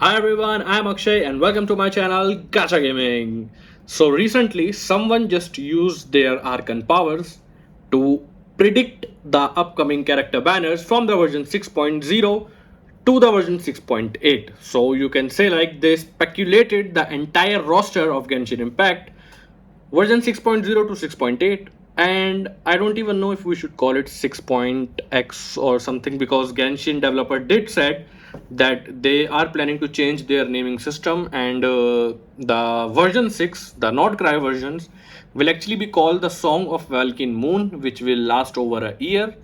Hi everyone, I'm Akshay and welcome to my channel Gacha Gaming. So recently someone just used their Archon powers to predict the upcoming character banners from the version 6.0 to the version 6.8. So you can say like they speculated the entire roster of Genshin Impact version 6.0 to 6.8, and I don't even know if we should call it 6.x or something, because Genshin developer did said that they are planning to change their naming system, and the version 6, the nod-krai versions, will actually be called the Song of Valkyrie Moon, which will last over a year.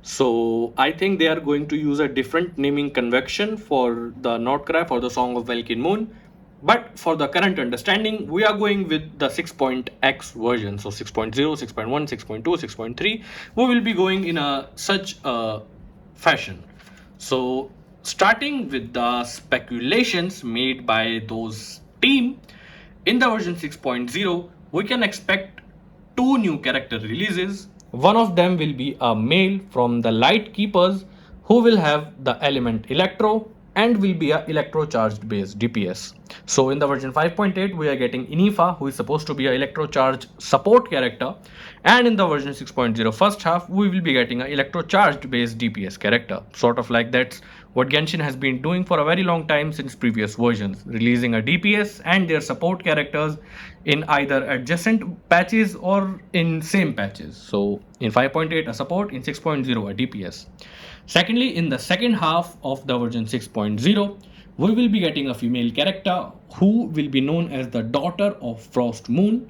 So I think they are going to use a different naming convention for the nod-krai for the Song of Valkyrie Moon. But for the current understanding, we are going with the 6.x version. So 6.0, 6.1, 6.2, 6.3. We will be going in a such a fashion. So starting with the speculations made by those team, in the version 6.0, we can expect two new character releases. One of them will be a male from the Light Keepers who will have the element Electro and will be a electro charged based DPS. So in the version 5.8 we are getting Inifa, who is supposed to be a electro charged support character, and in the version 6.0 first half we will be getting a electro charged based DPS character. Sort of like that's what Genshin has been doing for a very long time since previous versions, releasing a DPS and their support characters in either adjacent patches or in same patches. So in 5.8 a support, in 6.0 a DPS. Secondly, in the second half of the version 6.0, we will be getting a female character who will be known as the daughter of Frost Moon.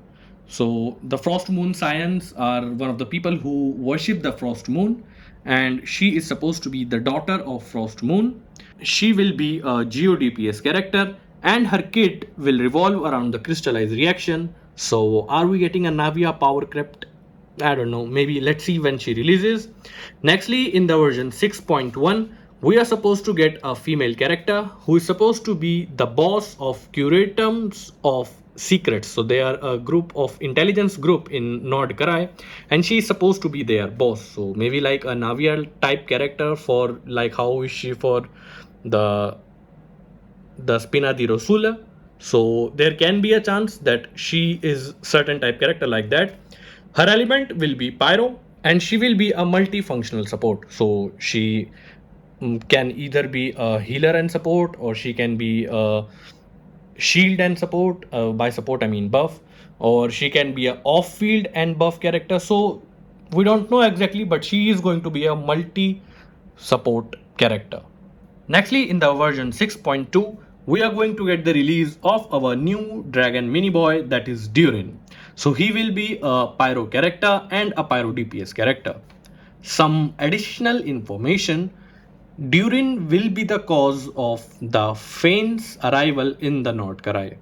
So the Frost Moon Scions are one of the people who worship the Frost Moon, and she is supposed to be the daughter of Frost Moon. She will be a GeoDPS character, and her kit will revolve around the crystallized reaction. So are we getting a Navia power crypt? I don't know, maybe let's see when she releases. Nextly, in the version 6.1, we are supposed to get a female character who is supposed to be the boss of Curatums of Secrets. So they are a group of intelligence group in nod-krai, and she is supposed to be their boss. So maybe like a Navia type character, for like how is she for the Spina di Rosula. So there can be a chance that she is certain type character like that. Her element will be Pyro, and she will be a multifunctional support. So she can either be a healer and support, or she can be a shield and support. By support I mean buff, or she can be a off-field and buff character. So we don't know exactly, but she is going to be a multi-support character. Nextly, in the version 6.2, we are going to get the release of our new dragon mini boy, that is Durin. So he will be a pyro character and a pyro DPS character. Some additional information: Durin will be the cause of the Fane's arrival in the nod-krai.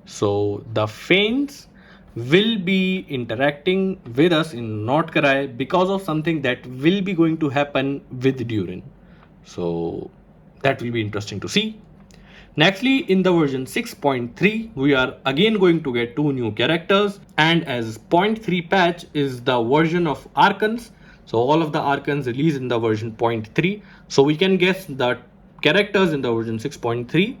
So the Fanes will be interacting with us in nod-krai because of something that will be going to happen with Durin. So that will be interesting to see. Nextly, in the version 6.3, we are again going to get two new characters, and as 0.3 patch is the version of Archons. So all of the Archons released in the version 0.3. So we can guess that characters in the version 6.3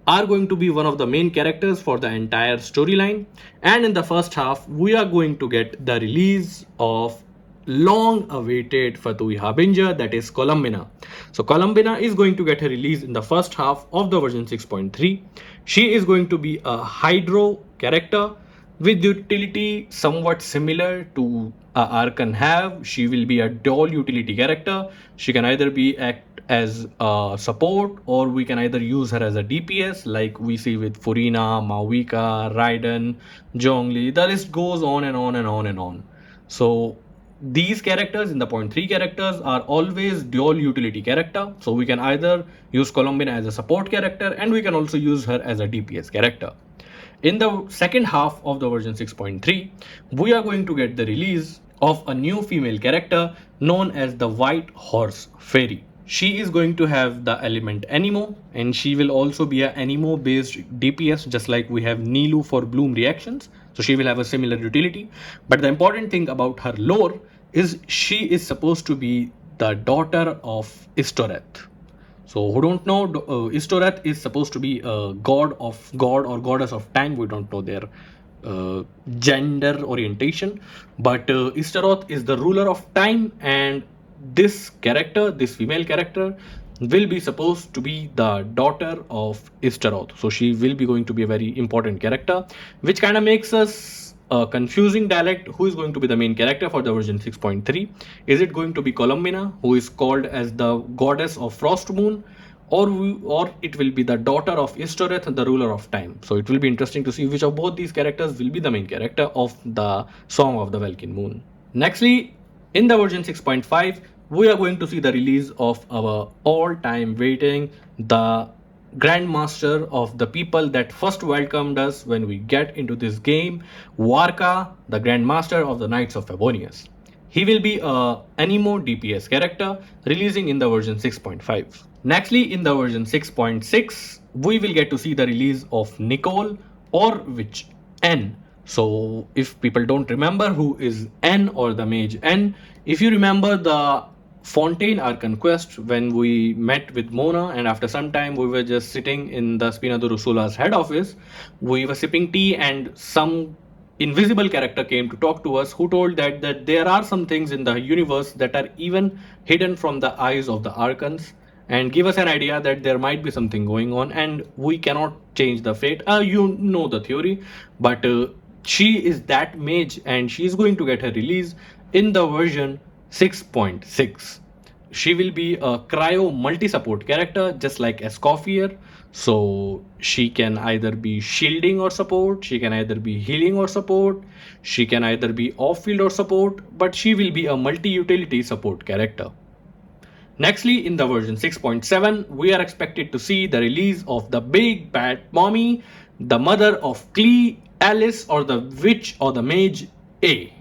are going to be one of the main characters for the entire storyline. And in the first half, we are going to get the release of long awaited Fatui Harbinger, that is Columbina. So Columbina is going to get a release in the first half of the version 6.3. She is going to be a Hydro character with utility somewhat similar to Archon have. She will be a dual utility character. She can either be act as a support, or we can either use her as a DPS like we see with Furina, Mauvika, Raiden, Zhongli. The list goes on and on and on and on. So these characters in the 0.3 characters are always dual utility character. So we can either use Columbina as a support character, and we can also use her as a DPS character. In the second half of the version 6.3, we are going to get the release of a new female character known as the White Horse Fairy. She is going to have the element Anemo, and she will also be a Anemo based DPS, just like we have Nilu for Bloom reactions. So she will have a similar utility. But the important thing about her lore is she is supposed to be the daughter of Istoreth. So who don't know, Istoreth is supposed to be a god or goddess of time. We don't know their gender orientation, but Istaroth is the ruler of time, and this character, this female character, will be supposed to be the daughter of Istaroth. So she will be going to be a very important character, which kind of makes us a confusing dialect. Who is going to be the main character for the version 6.3? Is it going to be Columbina, who is called as the goddess of Frost Moon, or it will be the daughter of Istoreth, the ruler of time? So it will be interesting to see which of both these characters will be the main character of the Song of the Welkin Moon. Nextly, in the version 6.5, we are going to see the release of our all-time waiting, the Grandmaster of the people that first welcomed us when we get into this game, Varka, the Grandmaster of the Knights of Favonius. He will be a Anemo DPS character releasing in the version 6.5. Nextly, in the version 6.6, we will get to see the release of Nicole, or which N. So if people don't remember who is N or the mage N, if you remember the Fontaine Archon quest when we met with Mona, and after some time we were just sitting in the Spina Durusula's head office, we were sipping tea and some invisible character came to talk to us, who told that there are some things in the universe that are even hidden from the eyes of the Archons, and give us an idea that there might be something going on and we cannot change the fate. You know the theory, but she is that mage and she is going to get her release in the version 6.6. She will be a cryo multi-support character just like Escoffier. So she can either be shielding or support, she can either be healing or support, she can either be off-field or support, but she will be a multi-utility support character. Nextly, in the version 6.7, we are expected to see the release of the big bad mommy, the mother of Klee, Alice, or the witch or the mage A.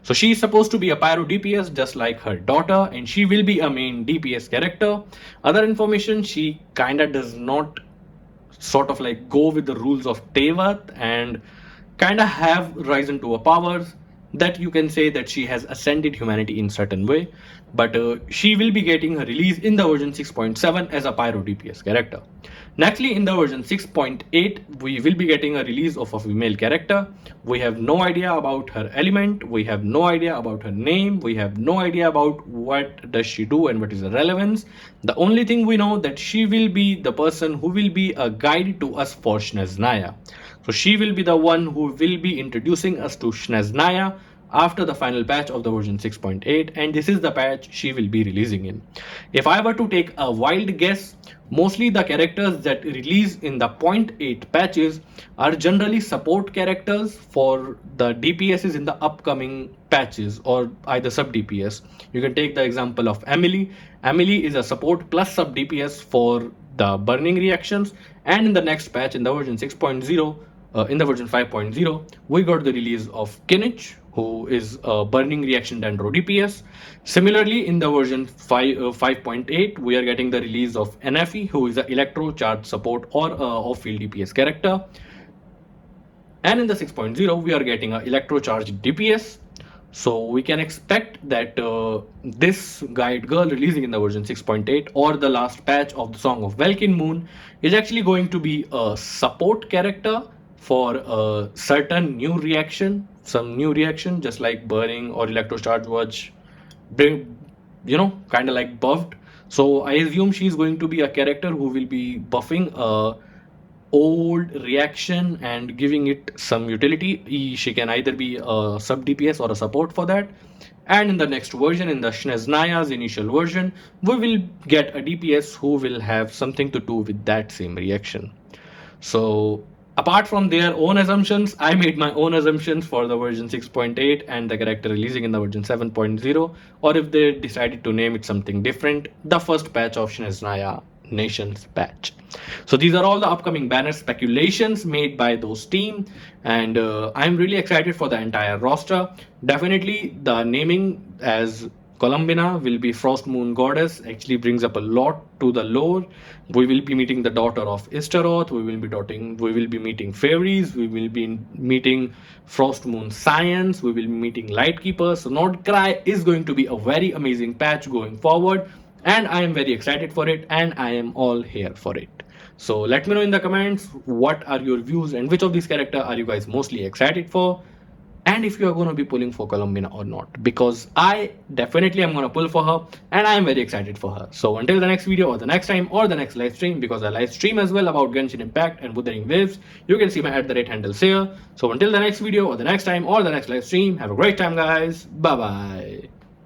So she is supposed to be a pyro DPS just like her daughter, and she will be a main DPS character. Other information, she kinda does not sort of like go with the rules of Tevat and kind of have risen to a powers that you can say that she has ascended humanity in certain way, but she will be getting her release in the version 6.7 as a pyro DPS character. Nextly, in the version 6.8, we will be getting a release of a female character. We have no idea about her element, we have no idea about her name, we have no idea about what does she do and what is the relevance. The only thing we know that she will be the person who will be a guide to us for Shneznaya. So she will be the one who will be introducing us to Shneznaya after the final patch of the version 6.8, and this is the patch she will be releasing in. If I were to take a wild guess, mostly the characters that release in the 0.8 patches are generally support characters for the DPSs in the upcoming patches, or either sub DPS. You can take the example of Emily. Emily is a support plus sub DPS for the burning reactions, and in the next patch, in the version 6.0, in the version 5.0, we got the release of Kinich, who is a burning reaction dendro DPS. Similarly, in the version 5.8, we are getting the release of NFE, who is an electro charge support or off-field DPS character. And in the 6.0, we are getting an electro charge DPS. So we can expect that this guide girl releasing in the version 6.8 or the last patch of the Song of Welkin Moon is actually going to be a support character for a certain new reaction, some new reaction just like burning or electrocharge was, kind of like buffed. So I assume she's going to be a character who will be buffing a old reaction and giving it some utility. She can either be a sub DPS or a support for that. And in the next version, in the Shneznaya's initial version, we will get a DPS who will have something to do with that same reaction. So apart from their own assumptions, I made my own assumptions for the version 6.8 and the character releasing in the version 7.0, or if they decided to name it something different, the first patch of Shneznaya Nations patch. So these are all the upcoming banner speculations made by those team, and I'm really excited for the entire roster. Definitely the naming as Columbina will be Frost Moon Goddess actually brings up a lot to the lore. We will be meeting the daughter of Istaroth, we will be meeting fairies, we will be meeting Frost Moon Science, we will be meeting Lightkeepers. So nod-krai is going to be a very amazing patch going forward. and I am very excited for it, and I am all here for it. So let me know in the comments what are your views and which of these character are you guys mostly excited for, and if you are going to be pulling for Columbina or not, because I definitely am going to pull for her and I am very excited for her. So until the next video or the next time or the next live stream, because I live stream as well about Genshin Impact and Wuthering Waves, you can see my @handles here. So until the next video or the next time or the next live stream, have a great time guys. Bye bye.